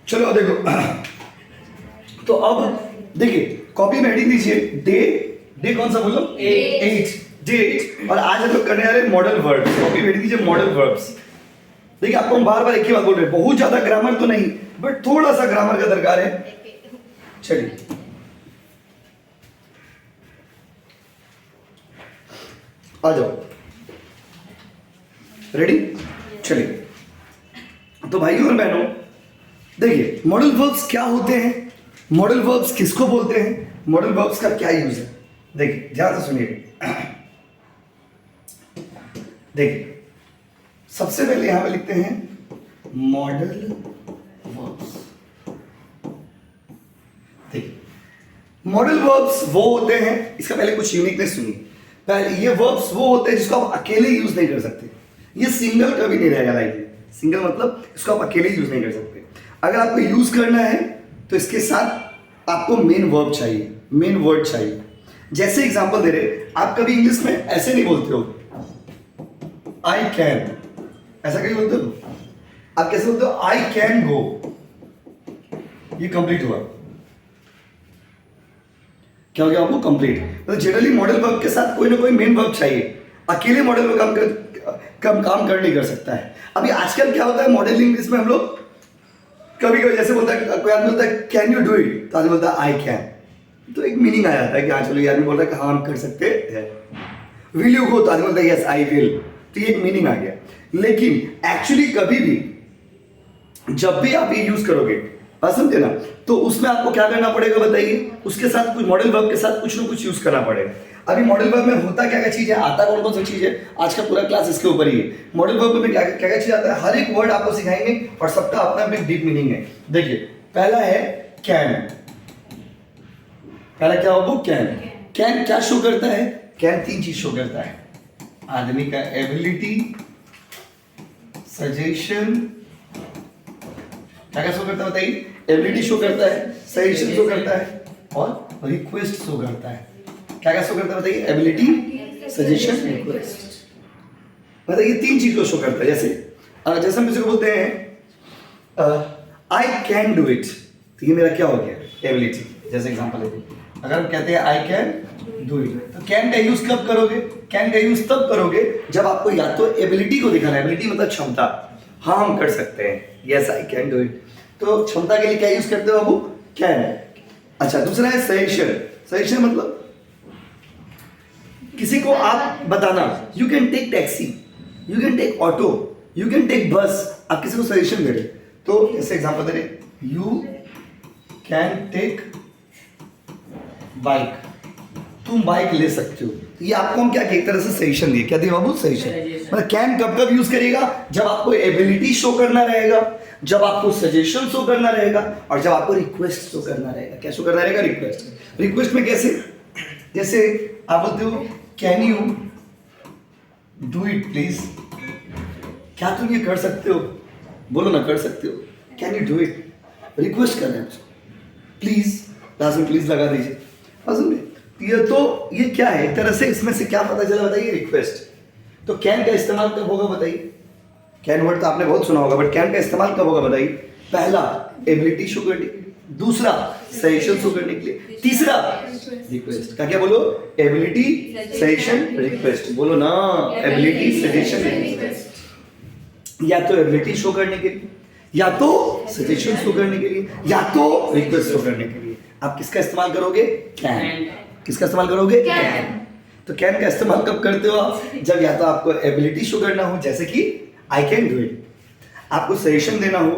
चलो अब देखो, तो अब देखिए कॉपी में हेडिंग दीजिए डे। डे कौन सा बोलो? 8। डे 8। और आज हम लोग करने आ रहे हैं मॉडल वर्ब्स। कॉपी में हेडिंग दीजिए मॉडल वर्ब्स। देखिए आपको हम बार बार एक ही बात बोल रहे हैं, बहुत ज्यादा ग्रामर तो नहीं बट थोड़ा सा ग्रामर का दरकार है। चलिए आ जाओ, रेडी? चलिए तो भाइयों और बहनों देखिए मॉडल वर्ब्स क्या होते हैं, मॉडल वर्ब्स किसको बोलते हैं, मॉडल वर्ब्स का क्या यूज है। देखिए ध्यान से सुनिए। देखिए सबसे पहले यहां पे लिखते हैं मॉडल वर्ब्स। देखिए मॉडल वर्ब्स वो होते हैं, इसका पहले कुछ यूनिकनेस सुनिए। पहले ये वर्ब्स वो होते हैं जिसको आप अकेले यूज नहीं कर सकते। ये सिंगल कभी नहीं रहेगा लाइफ में। सिंगल मतलब इसको आप अकेले यूज नहीं कर सकते। अगर आपको यूज करना है तो इसके साथ आपको मेन वर्ब चाहिए, मेन वर्ड चाहिए। जैसे एग्जांपल दे रहे, आप कभी इंग्लिश में ऐसे नहीं बोलते हो आई कैन, ऐसा कहीं बोलते हो? आप कैसे बोलते हो? I can go. ये कंप्लीट हुआ, क्या हो गया आपको? कंप्लीट। तो जनरली मॉडल वर्ब के साथ कोई ना कोई मेन वर्ब चाहिए। अकेले मॉडल में काम कर नहीं कर सकता है। अभी आजकल क्या होता है मॉडल इंग्लिश में, हम लोग कभी कभी जैसे बोलता है, कोई आदमी बोलता है कैन यू डू इट, तो आदमी बोलता है आई कैन। तो एक मीनिंग आ जाता है कि हाँ चलो, ये आदमी बोल रहा है कि हाँ हम कर सकते हैं। विल यू गो, तो आदमी बोलता है यस आई विल। तो ये एक मीनिंग आ गया। लेकिन एक्चुअली कभी भी जब भी आप ये यूज करोगे, बात समझे ना, तो उसमें आपको क्या करना पड़ेगा बताइए? उसके साथ कुछ मॉडल वर्ब के साथ कुछ ना कुछ यूज करना पड़ेगा। अभी मॉडल वर्ब में होता क्या क्या चीज है, आता कौन कौन सी चीज है, आज का पूरा क्लास इसके ऊपर ही है। मॉडल वर्ब में क्या क्या चीज आता है, हर एक वर्ड आपको सिखाएंगे और सबका अपना अपना डीप मीनिंग है। देखिए पहला है कैन। पहला क्या होगा? कैन। कैन क्या शो करता है? कैन तीन चीज शो करता है, आदमी का एबिलिटी, सजेशन, क्या क्या शो करता है बताइए? एबिलिटी शो करता है, सजेशन शो करता है और रिक्वेस्ट शो करता है। क्या क्या शो करता है बताइए? Ability, suggestion, request. बताइए तीन चीज को शो करता है। जैसे हम किसी को बोलते हैं आई कैन डू इट, तो ये मेरा क्या हो गया? एबिलिटी। जैसे एग्जांपल है, अगर हम कहते हैं आई कैन डू इट, तो कैन का यूज कब करोगे? कैन का यूज तब करोगे जब आपको या तो एबिलिटी को दिखाना है, एबिलिटी मतलब क्षमता, हाँ हम कर सकते हैं, yes I can do it. तो क्षमता के लिए क्या यूज करते हो बाबू? कैन। अच्छा दूसरा है सजेशन। सजेशन मतलब किसी को आप बताना, you can take taxi, you can take auto, you can take bus. आप किसी को सजेशन दे रहे, तो जैसे एग्जांपल दे रहे, यू कैन टेक बाइक, तुम बाइक ले सकते हो। ये आपको हम क्या एक तरह से सजेशन दिए, क्या दिए बाबू? सजेशन। मतलब कैन कब कब यूज करिएगा? जब आपको एबिलिटी शो करना रहेगा, जब आपको सजेशन शो करना रहेगा और जब आपको रिक्वेस्ट शो करना रहेगा। क्या शो करना रहेगा? रिक्वेस्ट। रिक्वेस्ट में कैसे? जैसे आप बोलते हो can you do it please, क्या तुम ये कर सकते हो? बोलो ना, कर सकते हो। Can you do it, request कर रहे हैं प्लीज, लास्ट में प्लीज लगा दीजिए। ये क्या है? एक तरह से इसमें से क्या पता चला बताइए? रिक्वेस्ट। तो कैन का इस्तेमाल कब होगा बताइए? कैन वर्ड तो आपने बहुत सुना होगा, बट कैन का इस्तेमाल कब होगा बताइए? पहला एबिलिटी शो करने के लिए, दूसरा सजेशन शो करने के लिए, तीसरा रिक्वेस्ट। क्या क्या बोलो? Ability, suggestion, request. बोलो ना, एबिलिटी, सजेशन, रिक्वेस्ट। या तो एबिलिटी शो करने के लिए, या तो सजेशन शो करने के लिए, या तो रिक्वेस्ट शो करने के लिए आप किसका इस्तेमाल करोगे? कैन। किसका इस्तेमाल करोगे? कैन। तो कैन का इस्तेमाल कब करते हो आप? जब या तो आपको एबिलिटी शो करना हो, जैसे कि आई कैन डू इट, आपको सजेशन देना हो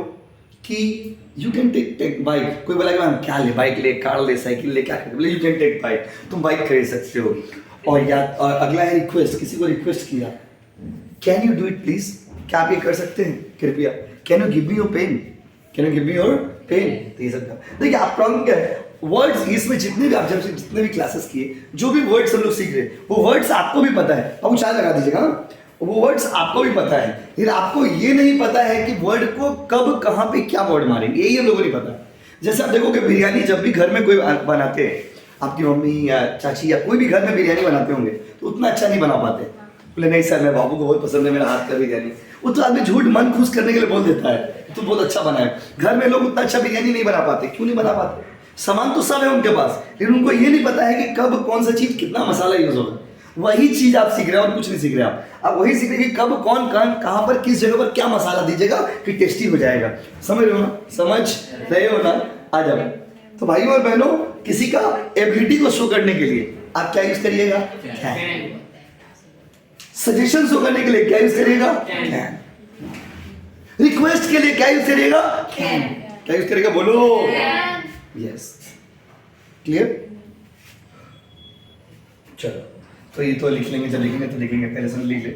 कि यू कैन टेक बाइक। कोई बोला कि मैम क्या ले, बाइक ले, कार ले, साइकिल ले, क्या कर, बोले यू कैन टेक बाइक, तुम बाइक खरीद सकते हो। और अगला है रिक्वेस्ट, किसी को रिक्वेस्ट किया, can you do it please, क्या आप ये कर सकते हैं कृपया? Can you give me your pen, can you give me your pen. तो ये सब देखिए आप प्रॉब्लम क्या है, वर्ड्स इसमें जितने भी आप जब से जितने भी क्लासेस किए, जो भी वर्ड्स हम लोग सीख रहे हैं वो वर्ड्स आपको भी पता है। अब चाय लगा दीजिएगा, वो वर्ड्स आपको भी पता है, फिर आपको ये नहीं पता है कि वर्ड को कब कहाँ पे क्या वर्ड मारेंगे, यही हम लोगों को नहीं पता। जैसे आप देखो कि बिरयानी जब भी घर में कोई बनाते हैं, आपकी मम्मी या चाची या कोई भी घर में बिरयानी बनाते होंगे तो उतना अच्छा नहीं बना पाते। बोले नहीं सर मैं बाबू को बहुत पसंद है, मेरा हाथ का बिरयानी। वो तो आदमी झूठ मन खुश करने के लिए बोल देता है तो बहुत अच्छा बना है। घर में लोग उतना अच्छा बिरयानी नहीं बना पाते। क्यों नहीं बना पाते? सामान तो सब है उनके पास, लेकिन उनको ये नहीं पता है कि कब कौन सा चीज कितना मसाला यूज होगा। वही चीज आप सीख रहे हो और कुछ नहीं सीख रहे आप वही सीख रहे हैं कि कब कौन कहाँ पर किस जगह पर क्या मसाला दीजिएगा कि टेस्टी हो जाएगा। समझ रहे हो ना? समझ रहे हो ना? आ जाओ। तो भाइयों और बहनों, किसी का एबिलिटी को शो करने के लिए आप क्या यूज करिएगा? कैन। सजेशन शो करने के लिए क्या यूज करिएगा? कैन। रिक्वेस्ट के लिए क्या यूज करिएगा? कैन। क्या यूज करिएगा? बोलो। Yes, clear? चलो, तो ये तो लिख लेंगे, जब लिखेंगे तो लिखेंगे, पहले से लिख ले।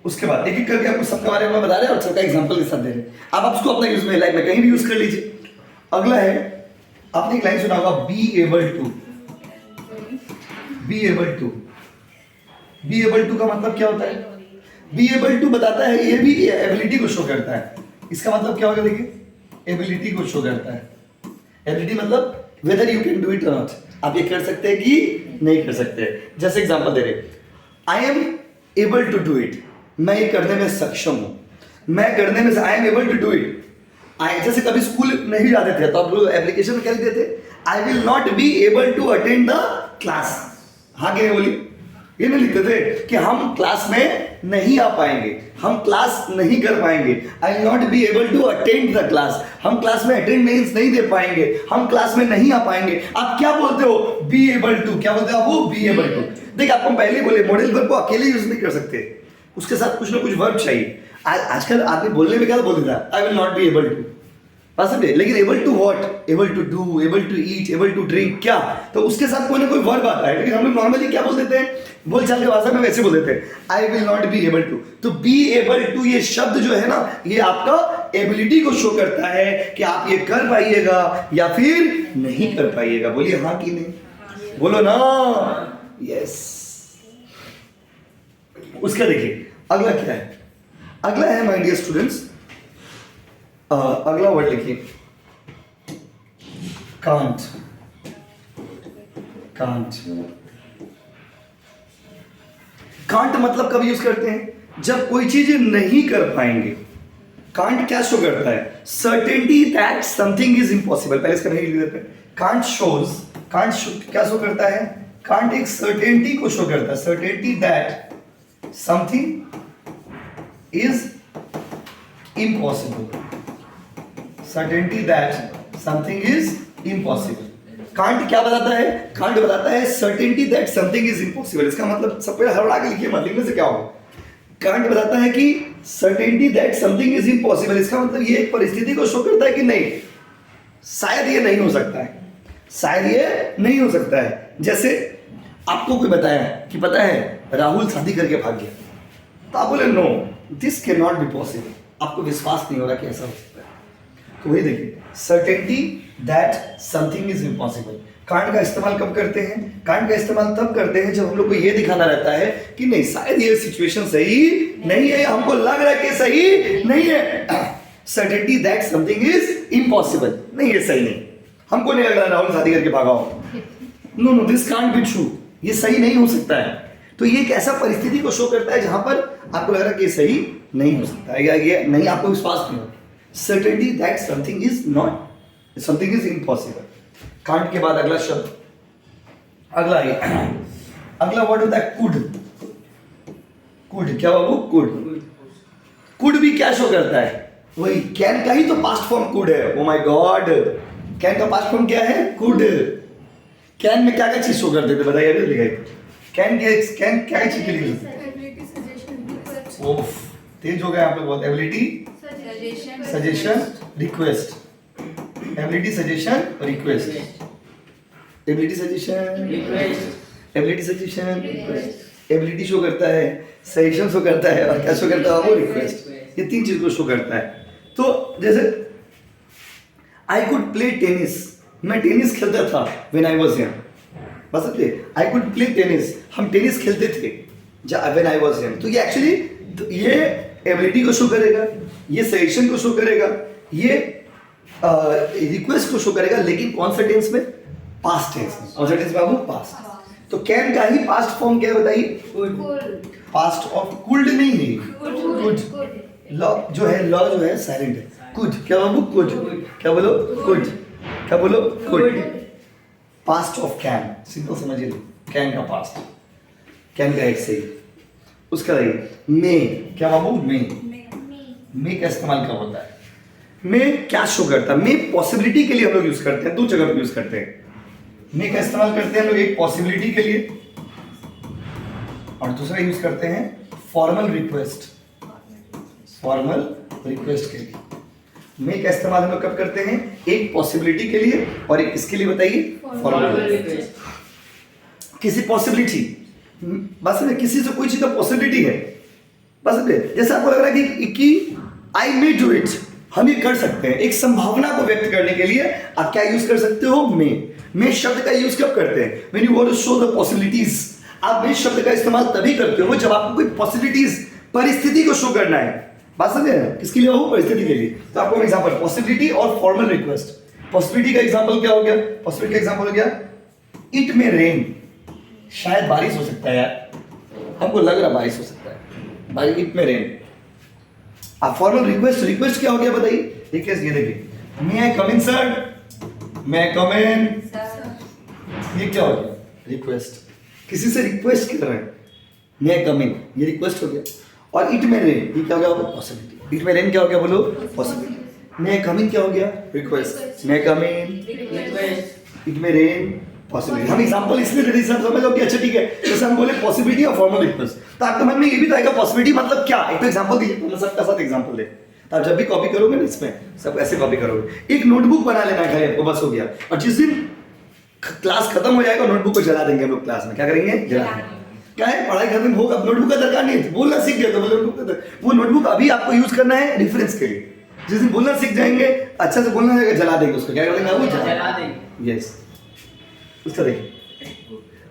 उसके बाद एक एक करके आपको सबके बारे में बता रहे हैं और सबका एग्जांपल के साथ दे रहे हैं। अब आप उसको अपना यूज में लाइफ में कहीं भी यूज कर लीजिए। अगला है, आपने एक लाइन सुना होगा, be able to. Be able to, be able to का मतलब क्या होता है? बी एबल टू बताता है, ये भी एबिलिटी को शो करता है। इसका मतलब क्या होगा? देखिए, एबिलिटी को शो करता है। एबिलिटी मतलब whether you can do it और नॉट, आप ये कर सकते हैं कि नहीं कर सकते। जैसे एग्जांपल दे रहे, I am able to do it, मैं ये करने में सक्षम हूं। मैं करने में, I am able to do it. जैसे कभी स्कूल नहीं जाते थे तो आप लोग एप्लीकेशन में क्या लिखते थे? I will not be able to attend the class. हाँ कि नहीं बोली? ये नहीं लिखते थे कि हम क्लास में नहीं आ पाएंगे, हम क्लास नहीं कर पाएंगे। I will not be able to attend the class, हम क्लास में अटेंडेंस नहीं दे पाएंगे, हम क्लास में नहीं आ पाएंगे। आप क्या बोलते हो? Be able to. क्या बोलते हो आप? वो बी एबल टू। देखिए, आपको पहले बोले मॉडल वर्ब को अकेले यूज नहीं कर सकते, उसके साथ कुछ ना कुछ वर्ब चाहिए। आजकल आदमी बोलने में क्या बोल देता है? I will not be able to. लेकिन able to what? Able to do, able to eat, able to drink, क्या? तो उसके साथ कोई ना कोई वर्ब आता है। लेकिन हम लोग नॉर्मली क्या बोल देते हैं? बोलचाल की भाषा में वैसे बोल देते हैं, I will not be able to. तो बी एबल टू ये शब्द जो है ना, ये आपका एबिलिटी को शो करता है कि आप ये कर पाइएगा या फिर नहीं कर पाइएगा। बोलिए हाँ कि नहीं? बोलो ना। यस। उसका देखिए अगला क्या है? अगला है माय डियर स्टूडेंट्स, अगला वर्ड लिखिए, कांट। कांट, कांट मतलब कब यूज करते हैं? जब कोई चीज नहीं कर पाएंगे। कांट क्या शो करता है? Certainty that something is impossible. पहले इसका नहीं लिख देते हैं। कांट शोज, क्या शो करता है? कांट एक सर्टेनिटी को शो करता है, certainty that something is impossible. Certainty that something is impossible. Can't क्या बताता है? कांट बताता है certainty that something is impossible. इसका मतलब सब पहले हड़बड़ा के लिखिए मत, लिखने से क्या होगा? कांट बताता है कि certainty that something is impossible. इसका मतलब ये एक परिस्थिति को शो करता है कि नहीं, शायद ये नहीं हो सकता है, शायद ये नहीं हो सकता है। जैसे आपको कोई बताया कि पता है राहुल शादी करके भाग गया, तो आप बोले no this can not be possible, आपको विश्वास नहीं हो रहा कि ऐसा हो सकता है। तो वही देखिए, certainty that something is impossible. Can't का इस्तेमाल कब करते हैं? कांट का इस्तेमाल तब करते हैं जब हम लोग को ये दिखाना रहता है कि नहीं, शायद ये सिचुएशन सही नहीं है, हमको लग रहा है कि सही नहीं है। Certainty that something is impossible, नहीं ये सही नहीं, हमको नहीं लग रहा राहुल शादी करके भागा हो। No no this can't be true, ये सही नहीं हो सकता है। तो ये एक ऐसा परिस्थिति को शो करता है जहां पर आपको लग रहा है कि ये सही नहीं हो सकता है या ये नहीं, आपको विश्वास नहीं होता। Certainty that something is not, something is impossible. Can't के बाद अगला शब्द, अगला वर्ड होता है कुड। कुड क्या बाबू? कुड। कुड भी क्या शो करता है? वही कैन का ही तो पास्ट फॉर्म कुड है। ओ माय गॉड, कैन का पास्ट फॉर्म क्या है? कुड। कैन में क्या क्या चीज शो करते थे बताइए? कैन क्या चीज के लिए? ओफ, तेज हो गए आप लोग बहुत। Ability, suggestion, request. Ability, suggestion, request. Ability, suggestion, request. Ability, suggestion, request. Ability show करता है, सजेशन शो करता है और क्या शो करता है? वो रिक्वेस्ट। ये तीन चीज को शो करता है। तो जैसे आई कुड प्ले टेनिस, मैं टेनिस खेलता था व्हेन आई वाज यंग। बस आई कुड प्ले टेनिस, हम टेनिस खेलते थे व्हेन आई वाज यंग। तो ये एक्चुअली ये एबिलिटी को शो करेगा, ये सजेशन को शो करेगा, ये रिक्वेस्ट को शो करेगा, लेकिन कौन सा टेंस में? पास्ट टेंस में। कौन सा टेंस बाबू? पास्ट। तो कैन का ही पास्ट फॉर्म क्या है बताइए? पास्ट ऑफ कुड नहीं है, कुड। लॉ जो है साइलेंट है। कुड क्या बाबू? कुड। क्या बोलो? कुड। क्या बोलो? Could. Past of can, simple समझिए, कैन का पास्ट, कैन का एक सही। उसका रही मे, क्या बाबू? मे का इस्तेमाल कब होता है? मे क्या शो करता है? मे पॉसिबिलिटी के लिए हम लोग यूज करते हैं, दो जगह पे यूज करते हैं। मे का इस्तेमाल करते हैं हम लोग एक पॉसिबिलिटी के लिए, और दूसरा यूज करते हैं फॉर्मल रिक्वेस्ट, फॉर्मल रिक्वेस्ट के लिए। मे का इस्तेमाल हम लोग कब करते हैं? एक पॉसिबिलिटी के लिए और एक इसके लिए, बताइए, फॉर्मल रिक्वेस्ट। किसी पॉसिबिलिटी, बस में किसी से कोई चीज का पॉसिबिलिटी है, बस जैसे आपको लग रहा है कि आई मे डू इट, हम ये कर सकते हैं, एक संभावना को व्यक्त करने के लिए आप क्या यूज कर सकते हो? मे शब्द का यूज कब करते हैं? When you want to show the possibilities. आप मे शब्द का इस्तेमाल तभी करते हो जब आपको कोई पॉसिबिलिटीज, परिस्थिति को शो करना है। बात समझे? किसके लिए हो? परिस्थिति के लिए। तो आपको एग्जांपल पॉसिबिलिटी और फॉर्मल रिक्वेस्ट। पॉसिबिलिटी का एग्जांपल क्या हो गया? पॉसिबिलिटी का एग्जांपल हो गया इट मे रेन, शायद बारिश हो सकता है यार, हमको लग रहा बारिश हो सकता है, बारिश, इट मे रेन। आप फॉर्मल रिक्वेस्ट, रिक्वेस्ट क्या हो गया बताइए? देखिए ये देखिए, मे आई कम इन सर, मे आई कम इन, ये क्या हो गया? रिक्वेस्ट। किसी से रिक्वेस्ट कर रहे हैं, मे आई कम इन, ये रिक्वेस्ट हो गया। और इट मे रेन, ये क्या हो गया? पॉसिबिलिटी। इट मे रेन क्या हो गया? बोलो, पॉसिबिलिटी। मे आई कम इन क्या हो गया? Request. May I come in, request. It may rain, possibility. हम एग्जांपल इसलिए दे रहे हैं, समझ लो कि अच्छा ठीक है, जैसे हम बोले पॉसिबिलिटी और फॉर्मल रिक्वेस्ट, तो आपके मन में ये भी तो आएगा पॉसिबिलिटी मतलब क्या? एक तो एग्जांपल दीजिए, तो मैं सबका साथ एग्जांपल दे, तो आप जब भी कॉपी करोगे ना इसमें सब ऐसे कॉपी करोगे। एक नोटबुक बना लेना है आपको, बस हो गया। और जिस दिन क्लास खत्म हो जाएगा नोटबुक को जला देंगे हम लोग क्लास में। क्या करेंगे? जला देंगे। क्या है, पढ़ाई खत्म होगा, नोटबुक का दरकार नहीं है, बोलना सीख गए तो वो नोटबुक अभी आपको यूज करना है रेफरेंस के लिए। जिस दिन बोलना सीख जाएंगे, अच्छा से बोलना जाएगा, जला देंगे उसको। क्या कर देंगे? वो जला देंगे। यस, उसका देखिए,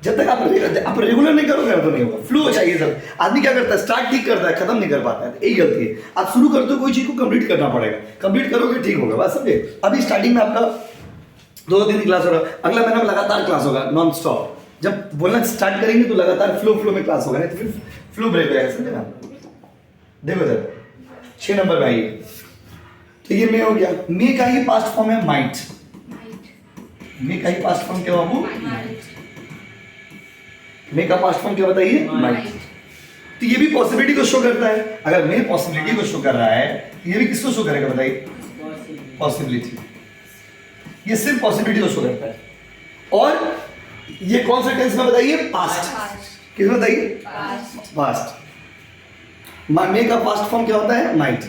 जब तक आप रेगुलर नहीं करोगे तो नहीं होगा। फ्लो चाहिए सब। आदमी क्या करता है? स्टार्ट ठीक करता है, खत्म नहीं कर पाता है, यही गलती है। आप शुरू करते हो कोई चीज को, कंप्लीट करना पड़ेगा, कंप्लीट करोगे ठीक होगा। बस समझे? अभी स्टार्टिंग में आपका 2 दिन की क्लास होगा, अगला महीना में लगातार क्लास होगा नॉन स्टॉप। जब बोलना स्टार्ट करेंगे तो लगातार फ्लो में क्लास होगा, नहीं तो फिर फ्लो ब्रेक हो जाएगा। समझे ना? देखो सर 6 नंबर में आइए, तो ये मे हो गया। मे का ही पास्ट फॉर्म है माइट। मे का ही पास्ट फॉर्म क्या बाबू? मे का पास्ट फॉर्म क्या बताइए? माइट। तो ये भी पॉसिबिलिटी को शो करता है। अगर मे पॉसिबिलिटी को शो कर रहा है, तो ये भी किसको शो करेगा बताइए? पॉसिबिलिटी। ये सिर्फ पॉसिबिलिटी को शो करता है। और ये कौन सा टेंस में बताइए? पास्ट। किस में बताइए? पास्ट। मे का पास्ट फॉर्म क्या होता है? माइट।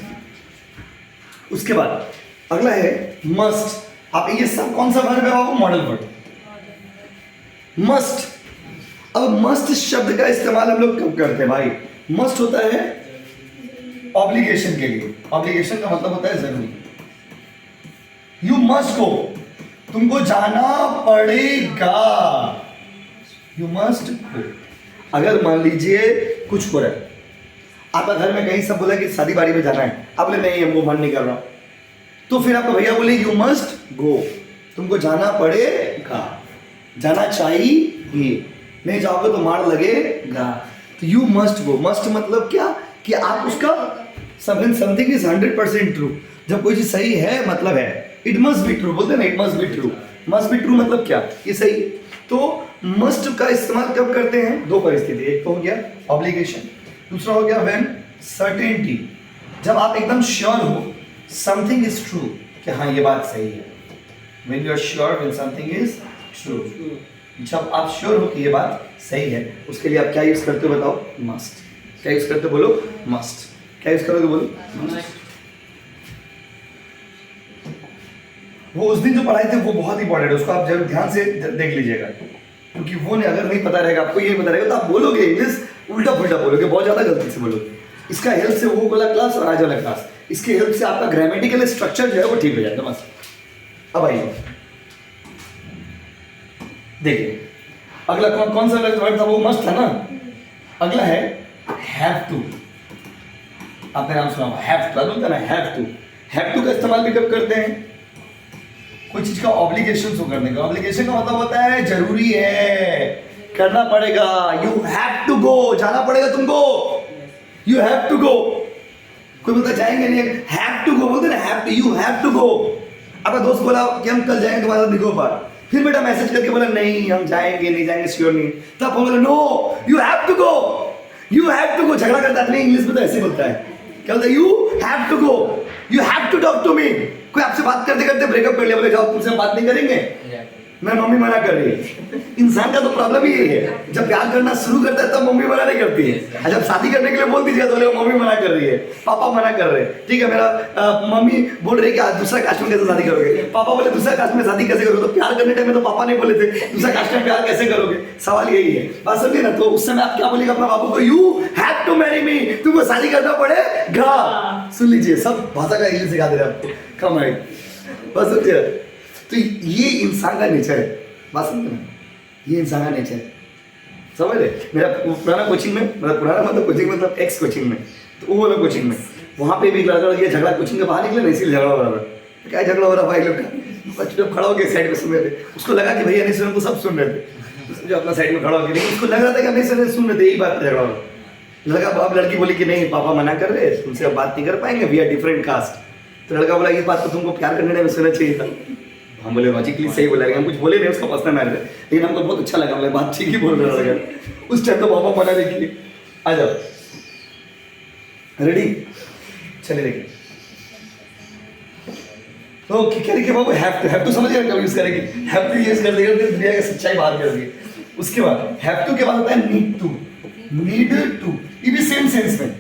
उसके बाद अगला है मस्ट। आप ये सब कौन सा वर्ब है बाबू? Modal verb, must. अब मस्ट शब्द का इस्तेमाल हम लोग कब करते हैं भाई? मस्ट होता है ऑब्लिगेशन के लिए। ऑब्लिगेशन का मतलब होता है जरूरी। यू मस्ट गो, तुमको जाना पड़ेगा। You must go. अगर मान लीजिए कुछ हो रहा है, आपका घर में कहीं सब बोला कि शादी बाड़ी में जाना है, आप बोले नहीं हमको मन नहीं कर रहा, तो फिर आपका भैया बोले यू मस्ट गो, तुमको जाना पड़ेगा, जाना चाहिए, नहीं जाओगे तो मार लगेगा। तो यू मस्ट गो। मस्ट मतलब क्या? कि आप उसका समथिंग इज 100% ट्रू। जब कोई चीज सही है मतलब है, इट मस्ट बी ट्रू बोलते हैं ना, it must be true. Must be true मतलब क्या? ये सही है। तो मस्ट का इस्तेमाल कब करते हैं? 2 परिस्थिति। एक तो हो गया ऑब्लिगेशन, दूसरा हो गया व्हेन सर्टेनिटी, जब आप एकदम श्योर हो समथिंग इज ट्रू, कि हाँ ये बात सही है। When you are sure when something is true, जब आप श्योर हो कि ये बात सही है, उसके लिए आप क्या यूज करते हो बताओ? मस्ट। क्या यूज करते हो? बोलो मस्ट। क्या यूज करोगे? बोलो मस्ट। वो उस दिन जो पढ़ाए थे वो बहुत इंपॉर्टेंट है, उसको आप जरूर ध्यान से देख लीजिएगा, क्योंकि वो नहीं, अगर नहीं पता रहेगा आपको, ये पता रहेगा तो आप बोलोगे इंग्लिश उल्टा पुल्टा बोलोगे, बहुत ज्यादा गलती से बोलोगे। इसका हेल्प से वो वाला क्लास और आज वाला क्लास, इसके हेल्प से आपका ग्रामेटिकल स्ट्रक्चर जो है वो ठीक हो जाएगा। बस अब आइए देखिए, अगला कौन सा वर्ड था? वो मस्ट था ना। अगला है हैव टू। आपने नाम सुना हैव टू, बोलते हैं ना हैव टू। हैव टू का इस्तेमाल भी कब करते हैं? कोई चीज का ऑब्लिगेशन शो करने का। ऑब्लिगेशन का मतलब होता है जरूरी है, करना पड़ेगा, यू हैव टू गो, जाना पड़ेगा तुमको, यू हैव टू गो। कोई बोलता जाएंगे नहीं, हैव टू गो बोलते ना, have to, you have to go. आपका दोस्त बोला कि हम कल जाएंगे तुम्हारे साथ निको पार्क, फिर बेटा मैसेज करके बोला नहीं हम जाएंगे नहीं जाएंगे श्योर नहीं, तब बोला no you have to go, you have to go. झगड़ा करता है इंग्लिश में तो ऐसे बोलता है, क्या बोलता है, you have to go, you have to talk to me. कोई आपसे बात करते करते ब्रेकअप कर लिया, बोले जाओ तुमसे बात नहीं करेंगे, मैं मम्मी मना कर रही है। इंसान का तो प्रॉब्लम ही यही है, जब प्यार करना शुरू करता है तब मम्मी मना नहीं करती है, जब शादी करने के लिए बोल दीजिए तो बोले मम्मी मना कर रही है, पापा मना कर रहे हैं। ठीक है, मेरा मम्मी बोल रही है कि आज दूसरा कास्ट में कैसे शादी करोगे, पापा बोले दूसरा कास्ट में शादी कैसे करोगे, तो प्यार करने टाइम में तो पापा नहीं बोले थे दूसरा कास्ट में प्यार कैसे करोगे, सवाल यही है। बात समझिए ना, तो उस समय आप क्या बोलेगा अपना बाबू को, you have to marry me, तुमको शादी करना पड़ेगा। सुन लीजिए, सब भाषा का इंग्लिश सिखा दे रहे हैं आपको, कम है बस समझिए। तो ये इंसान का नेचर है, बात समझे ना, ये इंसान का नेचर है, समझ रहे। मेरा पुराना कोचिंग में, मतलब पुराना मतलब कोचिंग मतलब एक्स कोचिंग में, तो वो वाला कोचिंग में, वहाँ पे भी लड़का ये झगड़ा कोचिंग के बाहर निकले ना, इसीलिए झगड़ा हो रहा था। क्या झगड़ा हो रहा भाई लोग का, जब खड़ा होकर साइड में सुन रहे थे, उसको लगा कि भैया नहीं सुन, तो सब सुन रहे थे, जो अपना साइड में खड़ा होकर, लेकिन उसको लग रहा था कि नहीं सुन रहे थे, यही बात झगड़ा हो रहा। लड़का, अब लड़की बोली कि नहीं पापा मना कर रहे, तुमसे अब बात नहीं कर पाएंगे, वी आर डिफरेंट कास्ट। तो लड़का बोला ये बात तो तुमको प्यार करने में सुनना चाहिए था। हम बोले लॉजिकली सही बोला, हम कुछ बोले नहीं, उसका पर्सनल मैटर है, लेकिन हमको बहुत अच्छा लगा, मतलब बात ठीक ही बोल रहा था। उस टाइम तो पापा मना नहीं किए। आ जाओ, रेडी, चलिए देखिए। तो क्या लिखे बाबू, हैव टू समझिए कब यूज करेंगे, हैव टू यूज कर देगा तो दुनिया की सच्चाई बाहर कर देगी। उसके बाद हैव टू के बाद होता है नीड टू, नीड टू, ये भी सेम सेंस में,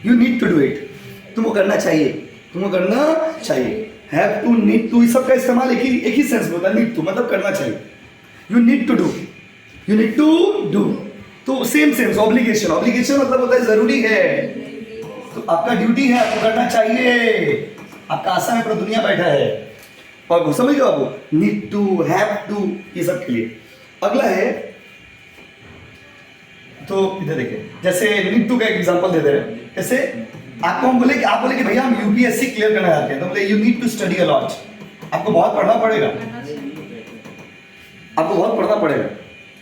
you need to do it, तुमको करना चाहिए, तुमको करना चाहिए। हैव टू, नीड टू, इस सब का इस्तेमाल एक ही सेंस में होता है, नीड टू मतलब करना चाहिए, you need to do, you need to do, तो सेम सेंस। ऑब्लिगेशन, ऑब्लिगेशन मतलब होता है जरूरी है, तो आपका ड्यूटी है, आपको करना चाहिए, आपका आशा में पूरा दुनिया बैठा है। और समझ गए बाबू, नीड टू, हैव टू, ये सब के लिए। अगला है, तो इधर देखिए, जैसे नीड टू का एग्जांपल दे दे रहे हैं, जैसे आपको हम बोले कि आप बोले कि भैया हम यूपीएससी क्लियर करना चाहते हैं, तो बोले you need to study a lot, आपको बहुत पढ़ना पड़ेगा, आपको बहुत पढ़ना पड़ेगा,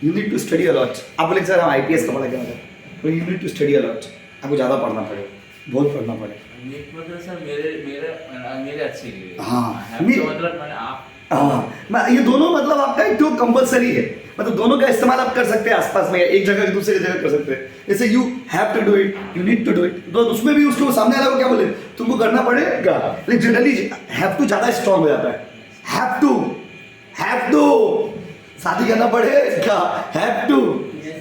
you need to study a lot. आप बोले सर हम आईपीएस का पढ़ा क्या है, तो you need to study a lot, आपको ज़्यादा पढ़ना पड़ेगा, बहुत पढ़ना पड़ेगा। नीट मतलब सर मेरे अच्छे के लिए, हाँ, मतलब मैंने आप, हाँ, ये दोनों मतलब आपका एक तो कंपलसरी है, मतलब दोनों का इस्तेमाल आप कर सकते हैं आसपास में, एक जगह से दूसरी जगह कर सकते हैं। जैसे you have to do it, you need to do it, तो उसमें भी उसको सामने वाला को क्या बोले, तुमको करना पड़ेगा, लेकिन जनरली हैव टू ज्यादा स्ट्रांग हो जाता है। हैव टू शादी करना पड़ेगा, हैव टू,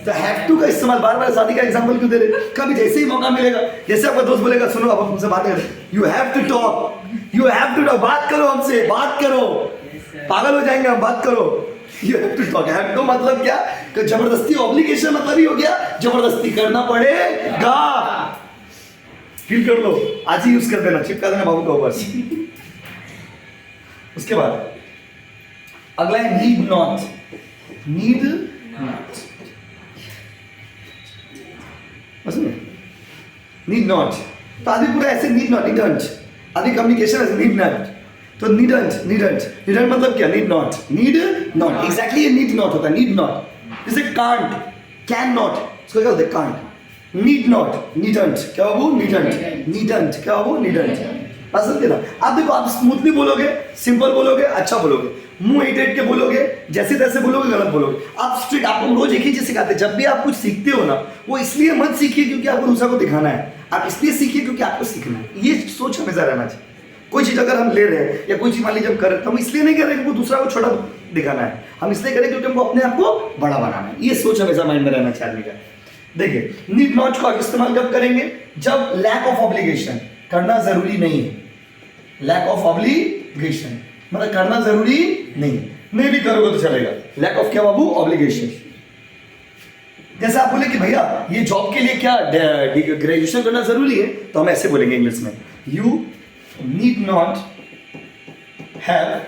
तो हैव टू का इस्तेमाल बार बार शादी का एग्जांपल क्यों दे रहे, कभी जैसे ही मौका मिलेगा, जैसे आपका दोस्त बोलेगा सुनो अब हम तुमसे बात करें, you have to talk, you have to talk, बात करो हमसे, बात करो, पागल हो जाएंगे हम, बात करो, you have to talk. Have to मतलब क्या, कि जबरदस्ती, ऑब्लिगेशन मतलब ही हो गया जबरदस्ती करना पड़ेगा, फील कर लो, आज ही यूज कर देना, चिपका देना बाबू का ऊपर। उसके बाद अगला है need not, need not, need not, तो आदमी पूरा ऐसे नीड नॉट, नीडंट, आदमी कम्युनिकेशन ऐसे नीड नॉट, तो नीडंट मतलब क्या, need not, need not, exactly ये नीड नॉट होता है, नीड नॉट। जैसे कांट, कैन नॉट, इसको क्या होता है, कांट, नीड नॉट, नीडंट, क्या वो नीडंट, नीडंट, क्या वो नीडंट। बात समझे ना, आप देखो, आप स्मूथली बोलोगे, सिंपल बोलोगे, अच्छा बोलोगे, मुंह एट के बोलोगे, जैसे तैसे बोलोगे, गलत बोलोगे। आप स्ट्रिक्ट, आपको रोज एक ही चीज सिखाते हैं, जब भी आप कुछ सीखते हो ना, वो इसलिए मत सीखिए क्योंकि आपको दूसरा को दिखाना है, आप इसलिए सीखिए क्योंकि आपको सीखना है। ये सोच हमेशा रहना चाहिए। कोई चीज़ अगर हम ले रहे हैं या कोई चीज़ मान लीजिए हम कर रहे हैं, तो हम इसलिए नहीं कर रहे कि वो दूसरा को छोटा दिखाना है, हम इसलिए करें क्योंकि हमको अपने आप को बड़ा बनाना है। ये सोच हमेशा माइंड में रहना चाहिए आदमी का। देखिए, नीड नॉट को आप इस्तेमाल कब करेंगे, जब लैक ऑफ ऑब्लिगेशन, करना जरूरी नहीं है, लैक ऑफ ऑब्लिगेशन मतलब करना जरूरी नहीं भी करोगे तो चलेगा। लैक ऑफ क्या बाबू, ऑब्लिगेशन। जैसे आप बोले कि भैया ये जॉब के लिए क्या ग्रेजुएशन करना जरूरी है, तो हम ऐसे बोलेंगे इंग्लिश में, you need not have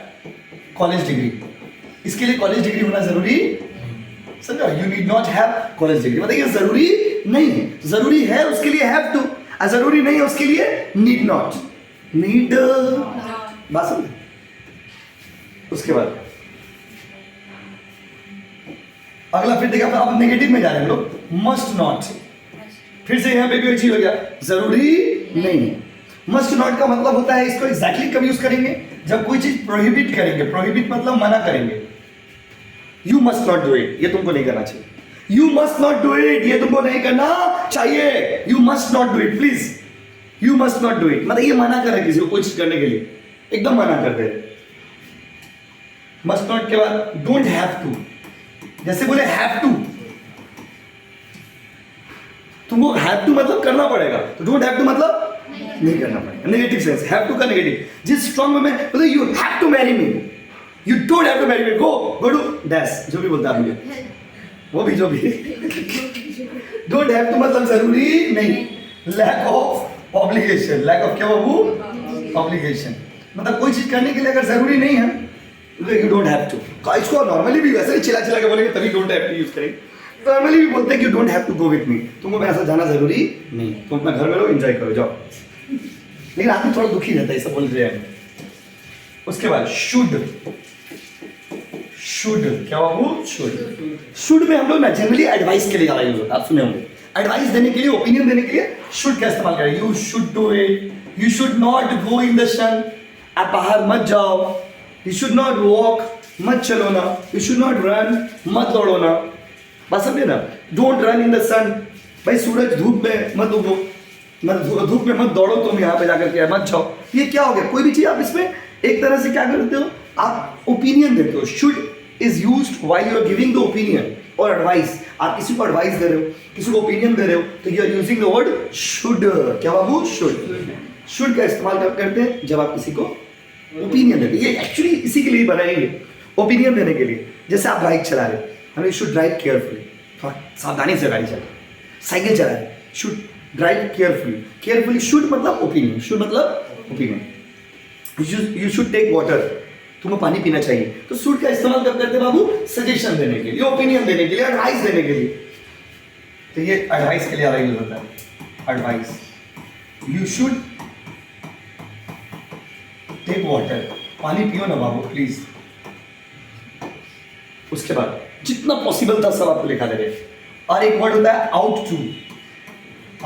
college degree, इसके लिए कॉलेज डिग्री होना जरूरी, समझो, you need not have college degree मतलब ये जरूरी नहीं है, जरूरी है उसके लिए हैव टू, जरूरी नहीं है उसके लिए नीड नॉट, नीड, बात समझ। उसके बाद अगला फिर देखिए आप नेगेटिव में जा रहे हैं हम लोग, मस्ट नॉट। फिर से यहाँ पे भी चीज हो गया, जरूरी नहीं है। मस्ट नॉट का मतलब होता है, इसको एग्जैक्टली कब यूज करेंगे, जब कोई चीज प्रोहिबिट करेंगे। प्रोहिबिट मतलब मना करेंगे। You must not do it, ये तुमको नहीं करना चाहिए। You must not do it, ये तुमको नहीं करना चाहिए। You must not do it, please. You must not do it मतलब ये मना कर रहे किसी को कुछ करने के लिए, एकदम मना कर दे। मस्ट नॉट के बाद डोंट हैव टू, जैसे बोले हैव टू, तुमको हैव टू मतलब करना पड़ेगा, तो डोंट हैव टू मतलब नहीं करना पड़ेगा। नेगेटिव सेंस, हैव टू का नेगेटिव। जिस स्ट्रॉन्ग में मतलब you have to marry me, you don't have to marry me, go to dash, जो भी बोलता है मुझे वो भी, जो भी। डोंट हैव टू मतलब जरूरी नहीं। Lack of obligation, lack of क्या बाबू, ऑब्लिगेशन मतलब कोई चीज करने के लिए अगर जरूरी नहीं है तो यू डोंट हैव टू। इसको नॉर्मली भी वैसे ही चिल्ला चिल्ला के बोलेंगे तभी डोंट हैव टू यूज करेंगे। नॉर्मली भी बोलते हैं कि you don't have to go with me, तुमको ऐसा जाना जरूरी नहीं, तुम अपना घर में रहो, एंजॉय करो, जाओ। लेकिन आदमी थोड़ा दुखी रहता है सब बोल रहे हैं। उसके बाद शुड, शुड क्या बाबू, शुड। शुड में हम लोग ना जनरली एडवाइस के लिए ज्यादा यूज होता है, आप सुने होंगे। एडवाइस देने के लिए, ओपिनियन देने के लिए शुड का इस्तेमाल करें। You should do it, you should not go in the sun, आप बाहर मत जाओ। यू शुड नॉट वॉक, मत चलो ना। यू शुड नॉट रन, मत दौड़ो ना। बात समझे ना, डोंट रन इन द सन, भाई सूरज धूप में मत उगो, मतलब धूप में मत दौड़ो, तुम यहाँ पे जाकर के मत जाओ। ये क्या हो गया, कोई भी चीज आप इसमें एक तरह से क्या करते हो, आप ओपिनियन देते हो। Should is used while you are giving the opinion और एडवाइस। आप किसी को एडवाइस दे रहे हो, किसी को ओपिनियन दे रहे हो, तो you are using the word should. क्या बाबू, शुड। शुड का इस्तेमाल कब करते हैं, जब आप किसी को ओपिनियन देते हैं। ये एक्चुअली इसी के लिए बनाएंगे, ओपिनियन देने के लिए। जैसे आप बाइक चला रहे, हमें शुड ड्राइव केयरफुली, थोड़ा सावधानी से गाड़ी चलाए। साइकिल चला रहे, should drive carefully. Carefully should मतलब ओपिनियन, शुड मतलब opinion. You should take water, तुमको पानी पीना चाहिए। तो शुड का इस्तेमाल कब करते हैं बाबू, सजेशन देने के लिए, ओपिनियन देने के लिए, एडवाइस देने के लिए। तो ये एडवाइस के लिए ज़्यादा यूज होता है, advice. You should take water, पानी पियो ना बाबू प्लीज। उसके बाद जितना पॉसिबल था सब आपको लिखा दे रहे। और एक वर्ड होता है आउट टू,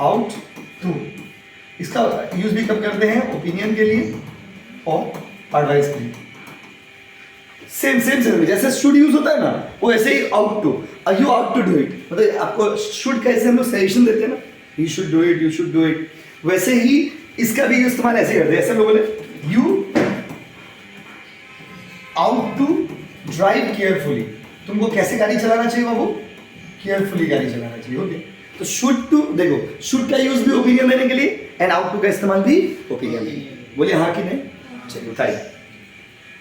आउट टू। इसका यूज भी कब करते हैं, ओपिनियन के लिए और एडवाइस के लिए। सेम सेम सेम जैसे शुड यूज होता है ना, वो ऐसे ही ought to, you ought to do it. मतलब आपको शुड कैसे हम लोग सजेशन देते हैं ना, you should do it, you should do it, वैसे ही इसका भी इस्तेमाल ऐसे करते हैं। ऐसे लोग बोले you ought to drive carefully, तुमको कैसे गाड़ी चलाना चाहिए बाबू, केयरफुली गाड़ी चलाना चाहिए। ओके, तो शुड टू देखो, शुड का यूज भी ओपिनियन देने के लिए एंड आउट टू का इस्तेमाल भी ओपिनियन देने के लिए। बोलिए हाँ कि नहीं, चलिए बताइए।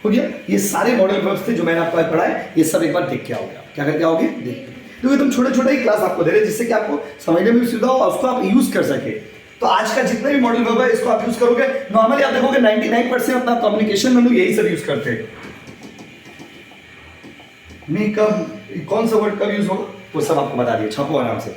हो गया, ये सारे मॉडल वर्ब्स थे जो मैंने आपको पढ़ा है, ये सब एक बार देख के आओगे। क्या करके आओगे, देख, क्योंकि तुम छोटे छोटे ही क्लास आपको दे रहे हैं जिससे कि आपको समझने में भी सुविधा हो और उसको आप यूज कर सके। तो आज का जितना भी मॉडल वर्ब है इसको आप यूज करोगे। नॉर्मली आप देखोगे 99% अपना कम्युनिकेशन में लोग यही सब यूज करते हैं। मैं कब कौन सा वर्ड कब यूज होगा वो सब आपको बता दिए, छापो आराम से।